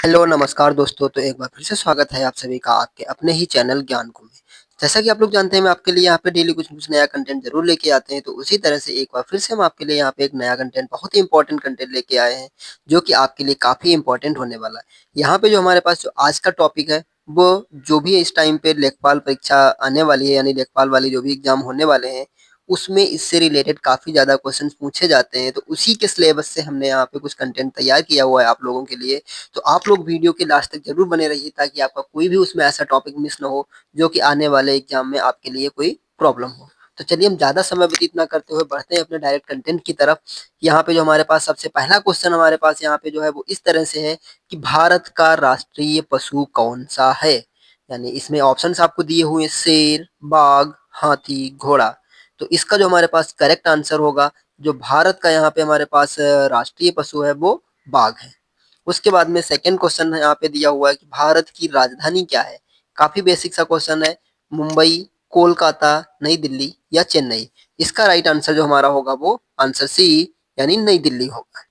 Hello नमस्कार दोस्तों। तो एक बार फिर से स्वागत है आप सभी का आपके अपने ही चैनल ज्ञान को में। जैसा कि आप लोग जानते हैं मैं आपके लिए यहाँ पे डेली कुछ न कुछ नया कंटेंट ज़रूर लेके आते हैं। तो उसी तरह से एक बार फिर से हम आपके लिए यहाँ पे एक नया कंटेंट बहुत ही इंपॉर्टेंट कंटेंट लेके आए हैं, जो कि आपके लिए काफ़ी इंपॉर्टेंट होने वाला है। यहाँ पे जो हमारे पास जो आज का टॉपिक है, वो जो भी इस टाइम पे लेखपाल परीक्षा आने वाली है, यानी लेखपाल वाली जो भी एग्ज़ाम होने वाले हैं, उसमें इससे रिलेटेड काफ़ी ज़्यादा क्वेश्चंस पूछे जाते हैं। तो उसी के सिलेबस से हमने यहाँ पे कुछ कंटेंट तैयार किया हुआ है आप लोगों के लिए। तो आप लोग वीडियो के लास्ट तक जरूर बने रहिए, ताकि आपका कोई भी उसमें ऐसा टॉपिक मिस ना हो जो कि आने वाले एग्जाम में आपके लिए कोई प्रॉब्लम हो। तो चलिए हम ज़्यादा समय व्यतीत ना करते हुए बढ़ते हैं अपने डायरेक्ट कंटेंट की तरफ। यहाँ पे जो हमारे पास सबसे पहला क्वेश्चन हमारे पास यहाँ पे जो है वो इस तरह से है कि भारत का राष्ट्रीय पशु कौन सा है। यानी इसमें ऑप्शंस आपको दिए हुए हैं, शेर, बाघ, हाथी, घोड़ा। तो इसका जो हमारे पास करेक्ट आंसर होगा, जो भारत का यहाँ पे हमारे पास राष्ट्रीय पशु है वो बाघ है। उसके बाद में सेकंड क्वेश्चन यहाँ पे दिया हुआ है कि भारत की राजधानी क्या है। काफी बेसिक सा क्वेश्चन है। मुंबई, कोलकाता, नई दिल्ली या चेन्नई। इसका राइट आंसर जो हमारा होगा वो आंसर सी, यानी नई दिल्ली होगा।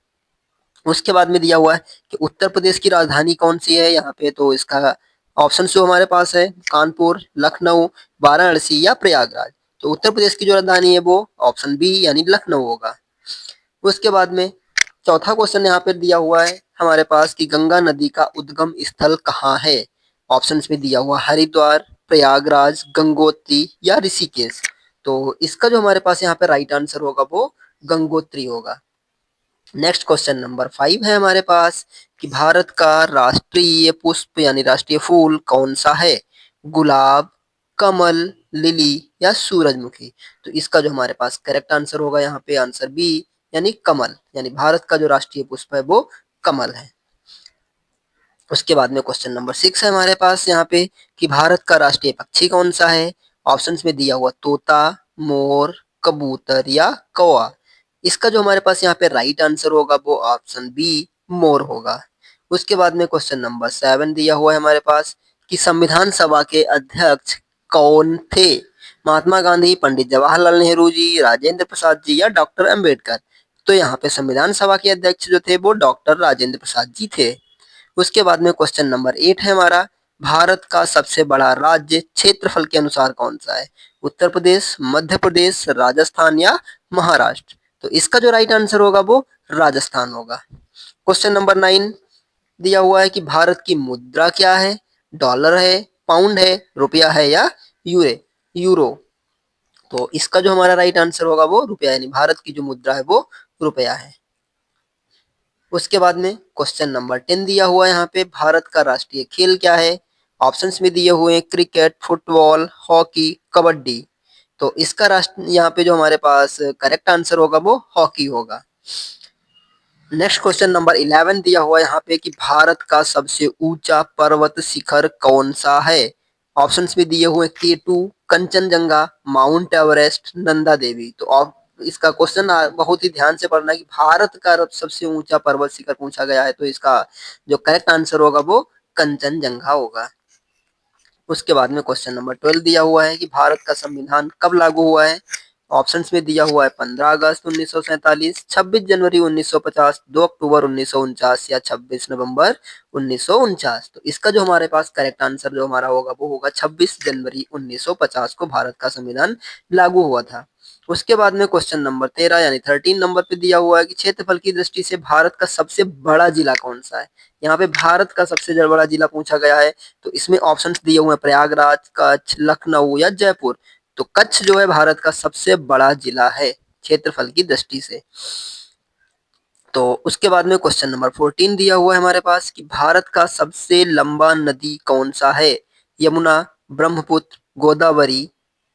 उसके बाद में दिया हुआ है कि उत्तर प्रदेश की राजधानी कौन सी है। यहाँ पे तो इसका ऑप्शन जो हमारे पास है, कानपुर, लखनऊ, वाराणसी या प्रयागराज। तो उत्तर प्रदेश की जो राजधानी है वो ऑप्शन बी यानी लखनऊ होगा। उसके बाद में चौथा क्वेश्चन यहाँ पे दिया हुआ है हमारे पास कि गंगा नदी का उद्गम स्थल कहाँ है। ऑप्शंस में दिया हुआ हरिद्वार, प्रयागराज, गंगोत्री या ऋषिकेश। तो इसका जो हमारे पास यहाँ पे राइट आंसर होगा वो गंगोत्री होगा। नेक्स्ट क्वेश्चन नंबर 5 है हमारे पास कि भारत का राष्ट्रीय पुष्प यानी राष्ट्रीय फूल कौन सा है। गुलाब, कमल, लिली या सूरजमुखी। तो इसका जो हमारे पास करेक्ट आंसर होगा यहाँ पे आंसर बी, यानी कमल। यानी भारत का जो राष्ट्रीय पुष्प है वो कमल है। उसके बाद में क्वेश्चन नंबर 6 है हमारे पास यहाँ पे कि भारत का राष्ट्रीय पक्षी कौन सा है। ऑप्शंस में दिया हुआ तोता, मोर, कबूतर या कौवा। इसका जो हमारे पास यहाँ पे राइट आंसर होगा वो ऑप्शन बी, मोर होगा। उसके बाद में क्वेश्चन नंबर 7 दिया हुआ है हमारे पास कि संविधान सभा के अध्यक्ष कौन थे। महात्मा गांधी, पंडित जवाहरलाल नेहरू जी, राजेंद्र प्रसाद जी या डॉक्टर अंबेडकर। तो यहाँ पे संविधान सभा के अध्यक्ष जो थे वो डॉक्टर राजेंद्र प्रसाद जी थे। उसके बाद में क्वेश्चन नंबर 8 है हमारा, भारत का सबसे बड़ा राज्य क्षेत्रफल के अनुसार कौन सा है। उत्तर प्रदेश, मध्य प्रदेश, राजस्थान या महाराष्ट्र। तो इसका जो राइट आंसर होगा वो राजस्थान होगा। क्वेश्चन नंबर 9 दिया हुआ है कि भारत की मुद्रा क्या है। डॉलर है, पाउंड है, रुपया है या यूरो। तो इसका जो हमारा राइट आंसर होगा वो रुपया, यानी भारत की जो मुद्रा है वो रुपया है। उसके बाद में क्वेश्चन नंबर 10 दिया हुआ है यहाँ पे, भारत का राष्ट्रीय खेल क्या है। ऑप्शंस में दिए हुए हैं क्रिकेट, फुटबॉल, हॉकी, कबड्डी। तो इसका राष्ट्र यहाँ पे जो हमारे पास करेक्ट आंसर होगा वो हॉकी होगा। नेक्स्ट क्वेश्चन नंबर 11 दिया हुआ है यहाँ पे कि भारत का सबसे ऊंचा पर्वत शिखर कौन सा है। ऑप्शंस में दिए हुए केटू, कंचनजंगा, माउंट एवरेस्ट, नंदा देवी। तो इसका क्वेश्चन बहुत ही ध्यान से पढ़ना है कि भारत का सबसे ऊंचा पर्वत शिखर पूछा गया है, तो इसका जो करेक्ट आंसर होगा वो कंचनजंगा होगा। उसके बाद में क्वेश्चन नंबर 12 दिया हुआ है कि भारत का संविधान कब लागू हुआ है। ऑप्शंस में दिया हुआ है 15 अगस्त 1947, 26 जनवरी 1950, 2 अक्टूबर 1949 या 26 नवंबर 1949। तो इसका जो हमारे पास करेक्ट आंसर जो हमारा होगा वो होगा 26 जनवरी 1950 को भारत का संविधान लागू हुआ था। उसके बाद में क्वेश्चन नंबर 13 यानी 13 नंबर पे दिया हुआ है कि क्षेत्रफल की दृष्टि से भारत का सबसे बड़ा जिला कौन सा है। यहाँ पे भारत का सबसे बड़ा जिला पूछा गया है। तो इसमें ऑप्शंस दिए हुए हैं प्रयागराज, कच्छ, लखनऊ या जयपुर। तो कच्छ जो है भारत का सबसे बड़ा जिला है क्षेत्रफल की दृष्टि से। तो उसके बाद में क्वेश्चन नंबर 14 दिया हुआ है हमारे पास कि भारत का सबसे लंबा नदी कौन सा है। यमुना, ब्रह्मपुत्र, गोदावरी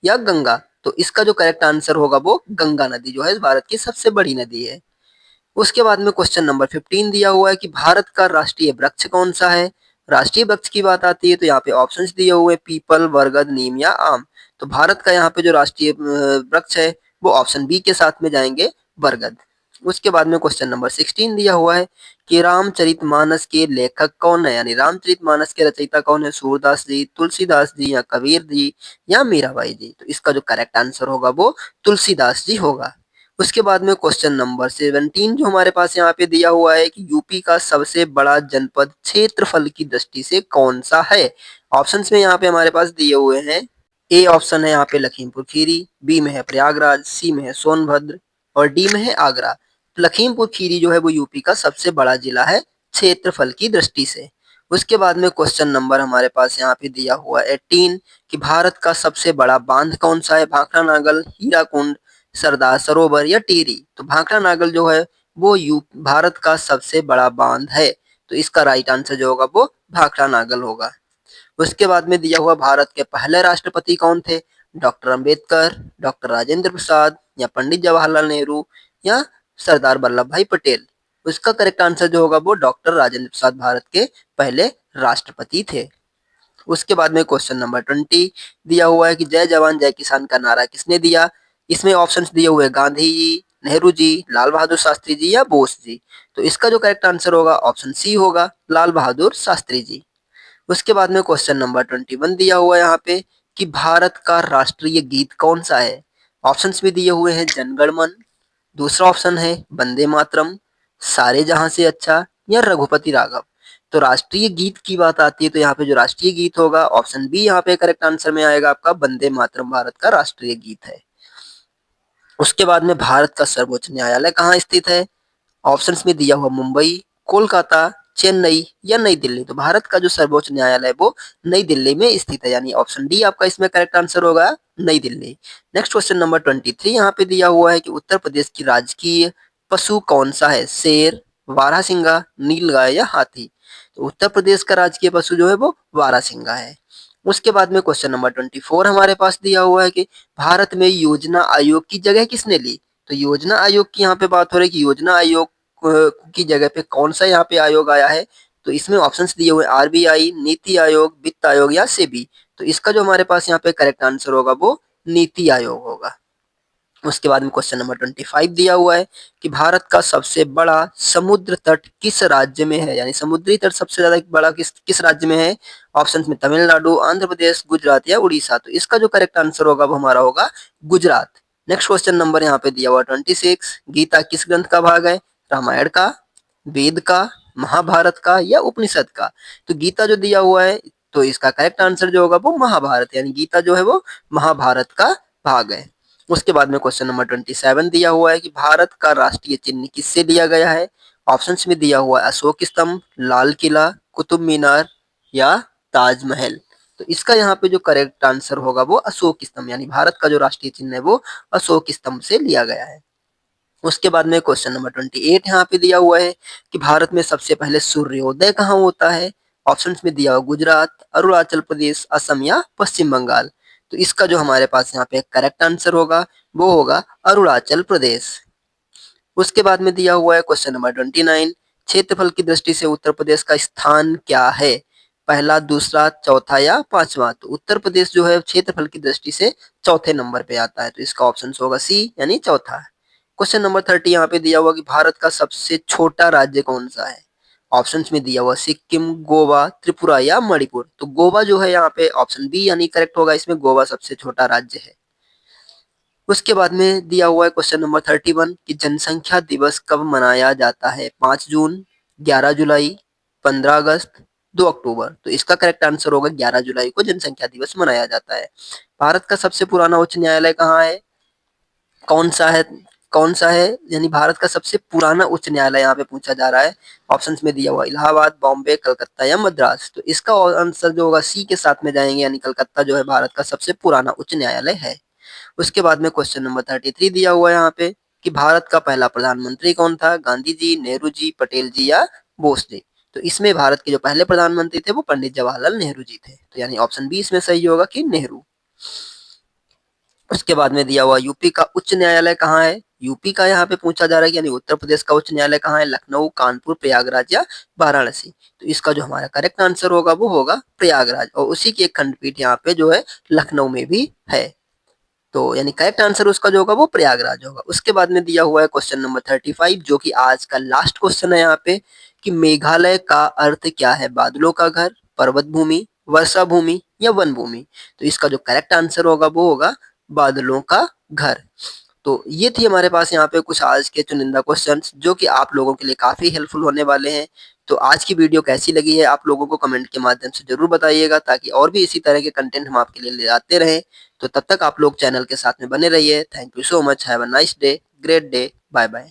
या गंगा। तो इसका जो करेक्ट आंसर होगा वो गंगा नदी जो है भारत की सबसे बड़ी नदी है। उसके बाद में क्वेश्चन नंबर 15 दिया हुआ है कि भारत का राष्ट्रीय वृक्ष कौन सा है। राष्ट्रीय वृक्ष की बात आती है तो यहाँ पे ऑप्शंस दिए हुए पीपल, बरगद, नीम या आम। तो भारत का यहाँ पे जो राष्ट्रीय वृक्ष है वो ऑप्शन बी के साथ में जाएंगे, बरगद। उसके बाद में क्वेश्चन नंबर 16 दिया हुआ है कि रामचरितमानस के लेखक कौन है, यानी रामचरितमानस के रचयिता कौन है। सूरदास जी, तुलसीदास जी या कबीर जी या मीराबाई जी। तो इसका जो करेक्ट आंसर होगा वो तुलसीदास जी होगा। उसके बाद में क्वेश्चन नंबर 17 जो हमारे पास यहाँ पे दिया हुआ है कि यूपी का सबसे बड़ा जनपद क्षेत्रफल की दृष्टि से कौन सा है। ऑप्शंस में यहाँ पे हमारे पास दिए हुए हैं। ए ऑप्शन है यहाँ पे लखीमपुर खीरी, बी में है प्रयागराज, सी में है सोनभद्र और डी में है आगरा। तो लखीमपुर खीरी जो है वो यूपी का सबसे बड़ा जिला है क्षेत्रफल की दृष्टि से। उसके बाद में क्वेश्चन नंबर हमारे पास यहाँ पे दिया हुआ है 18 कि भारत का सबसे बड़ा बांध कौन सा है। भाखड़ा नागल, हीराकुंड, सरदार सरोवर या टिहरी। तो भाखड़ा नागल जो है वो भारत का सबसे बड़ा बांध है। तो इसका राइट आंसर जो होगा वो भाखड़ा नागल होगा। उसके बाद में दिया हुआ भारत के पहले राष्ट्रपति कौन थे। डॉक्टर अंबेडकर, डॉक्टर राजेंद्र प्रसाद या पंडित जवाहरलाल नेहरू या सरदार वल्लभ भाई पटेल। उसका करेक्ट आंसर जो होगा वो डॉक्टर राजेंद्र प्रसाद भारत के पहले राष्ट्रपति थे। उसके बाद में क्वेश्चन नंबर 20 दिया हुआ है कि जय जवान जय किसान का नारा किसने दिया। इसमें ऑप्शंस दिए हुए गांधी जी, नेहरू जी, लाल बहादुर शास्त्री जी या बोस जी। तो इसका जो करेक्ट आंसर होगा ऑप्शन सी होगा, लाल बहादुर शास्त्री जी। उसके बाद में क्वेश्चन नंबर 21 दिया हुआ है यहाँ पे कि भारत का राष्ट्रीय गीत कौन सा है। ऑप्शंस में दिए हुए हैं जनगण मन, दूसरा ऑप्शन है वंदे मातरम, सारे जहां से अच्छा या रघुपति राघव। तो राष्ट्रीय गीत की बात आती है तो यहाँ पे जो राष्ट्रीय गीत होगा ऑप्शन बी यहाँ पे करेक्ट आंसर में आएगा आपका, वंदे मातरम भारत का राष्ट्रीय गीत है। उसके बाद में भारत का सर्वोच्च न्यायालय कहाँ स्थित है। ऑप्शंस में दिया हुआ मुंबई, कोलकाता, चेन्नई या नई दिल्ली। तो भारत का जो सर्वोच्च न्यायालय है वो नई दिल्ली में स्थित है, यानी ऑप्शन डी आपका इसमें करेक्ट आंसर होगा, नई दिल्ली। नेक्स्ट क्वेश्चन नंबर 23 यहाँ पे दिया हुआ है कि उत्तर प्रदेश की राजकीय पशु कौन सा है। शेर, बारहसिंगा, नीलगाय या हाथी। तो उत्तर प्रदेश का राजकीय पशु जो है वो बारहसिंगा है। उसके बाद में क्वेश्चन नंबर 24 हमारे पास दिया हुआ है कि भारत में योजना आयोग की जगह किसने ली। तो योजना आयोग की यहाँ पे बात हो रही है कि योजना आयोग की जगह पे कौन सा यहाँ पे आयोग आया है। तो इसमें ऑप्शंस दिए हुए आरबीआई, नीति आयोग, वित्त आयोग या सेबी। तो इसका जो हमारे पास यहाँ पे करेक्ट आंसर होगा वो नीति आयोग होगा। उसके बाद में क्वेश्चन नंबर 25 दिया हुआ है कि भारत का सबसे बड़ा समुद्र तट किस राज्य में है, यानी समुद्री तट सबसे ज्यादा बड़ा किस किस राज्य में है। ऑप्शंस में तमिलनाडु, आंध्र प्रदेश, गुजरात या उड़ीसा। तो इसका जो करेक्ट आंसर होगा वो हमारा होगा गुजरात। नेक्स्ट क्वेश्चन नंबर यहाँ पे दिया हुआ 26, गीता किस ग्रंथ का भाग है। रामायण का, वेद का, महाभारत का या उपनिषद का। तो गीता जो दिया हुआ है तो इसका करेक्ट आंसर जो होगा वो महाभारत, यानी गीता जो है वो महाभारत का भाग है। उसके बाद में क्वेश्चन नंबर 27 दिया हुआ है कि भारत का राष्ट्रीय चिन्ह किससे लिया गया है। ऑप्शंस में दिया हुआ है अशोक स्तंभ, लाल किला, कुतुब मीनार या ताजमहल। तो इसका यहाँ पे जो करेक्ट आंसर होगा वो अशोक स्तंभ, यानी भारत का जो राष्ट्रीय चिन्ह है वो अशोक स्तंभ से लिया गया है। उसके बाद में क्वेश्चन नंबर 28 यहाँ पे दिया हुआ है कि भारत में सबसे पहले सूर्योदय कहाँ होता है। ऑप्शंस में दिया हुआ गुजरात, अरुणाचल प्रदेश, असम या पश्चिम बंगाल। तो इसका जो हमारे पास यहाँ पे करेक्ट आंसर होगा वो होगा अरुणाचल प्रदेश। उसके बाद में दिया हुआ है क्वेश्चन नंबर 29, क्षेत्रफल की दृष्टि से उत्तर प्रदेश का स्थान क्या है। पहला, दूसरा, चौथा या पांचवा। तो उत्तर प्रदेश जो है क्षेत्रफल की दृष्टि से चौथे नंबर पे आता है, तो इसका ऑप्शन होगा सी, यानी चौथा। क्वेश्चन नंबर 30 यहाँ पे दिया हुआ कि भारत का सबसे छोटा राज्य कौन सा है। ऑप्शंस में दिया हुआ सिक्किम, गोवा, त्रिपुरा या मणिपुर। तो गोवा जो है यहाँ पे ऑप्शन बी यानी करेक्ट होगा, इसमें गोवा सबसे छोटा राज्य है। उसके बाद में दिया हुआ है क्वेश्चन नंबर 31 कि जनसंख्या दिवस कब मनाया जाता है। 5 जून, 11 जुलाई, 15 अगस्त, 2 अक्टूबर। तो इसका करेक्ट आंसर होगा 11 जुलाई को जनसंख्या दिवस मनाया जाता है। भारत का सबसे पुराना उच्च न्यायालय कहाँ है, कौन सा है, कौन सा है, यानी भारत का सबसे पुराना उच्च न्यायालय यहाँ पे पूछा जा रहा है। ऑप्शंस में दिया हुआ इलाहाबाद, बॉम्बे, कलकत्ता या मद्रास। तो इसका आंसर जो होगा सी के साथ में जाएंगे, यानी कलकत्ता जो है भारत का सबसे पुराना उच्च न्यायालय है। उसके बाद में क्वेश्चन नंबर 33 दिया हुआ है यहाँ पे कि भारत का पहला प्रधानमंत्री कौन था। गांधी जी, नेहरू जी, पटेल जी या बोस जी। तो इसमें भारत के जो पहले प्रधानमंत्री थे वो पंडित जवाहरलाल नेहरू जी थे, तो यानी ऑप्शन बी इसमें सही होगा कि नेहरू। उसके बाद में दिया हुआ यूपी का उच्च न्यायालय कहाँ है। यूपी का यहाँ पे पूछा जा रहा है, यानी उत्तर प्रदेश का उच्च न्यायालय कहाँ है। लखनऊ, कानपुर, प्रयागराज या वाराणसी। तो इसका जो हमारा करेक्ट आंसर होगा वो होगा प्रयागराज, और उसी की एक खंडपीठ यहाँ पे जो है लखनऊ में भी है। तो यानी करेक्ट आंसर उसका जो होगा वो प्रयागराज होगा। उसके बाद में दिया हुआ है क्वेश्चन नंबर 35 जो कि आज का लास्ट क्वेश्चन है यहाँ पे कि मेघालय का अर्थ क्या है। बादलों का घर, पर्वत भूमि, वर्षा भूमि या वन भूमि। तो इसका जो करेक्ट आंसर होगा वो होगा बादलों का घर। तो ये थी हमारे पास यहाँ पे कुछ आज के चुनिंदा क्वेश्चंस जो कि आप लोगों के लिए काफ़ी हेल्पफुल होने वाले हैं। तो आज की वीडियो कैसी लगी है आप लोगों को कमेंट के माध्यम से ज़रूर बताइएगा, ताकि और भी इसी तरह के कंटेंट हम आपके लिए ले आते रहें। तो तब तक आप लोग चैनल के साथ में बने रहिए। Thank you so much. Have a nice day, great day. Bye bye.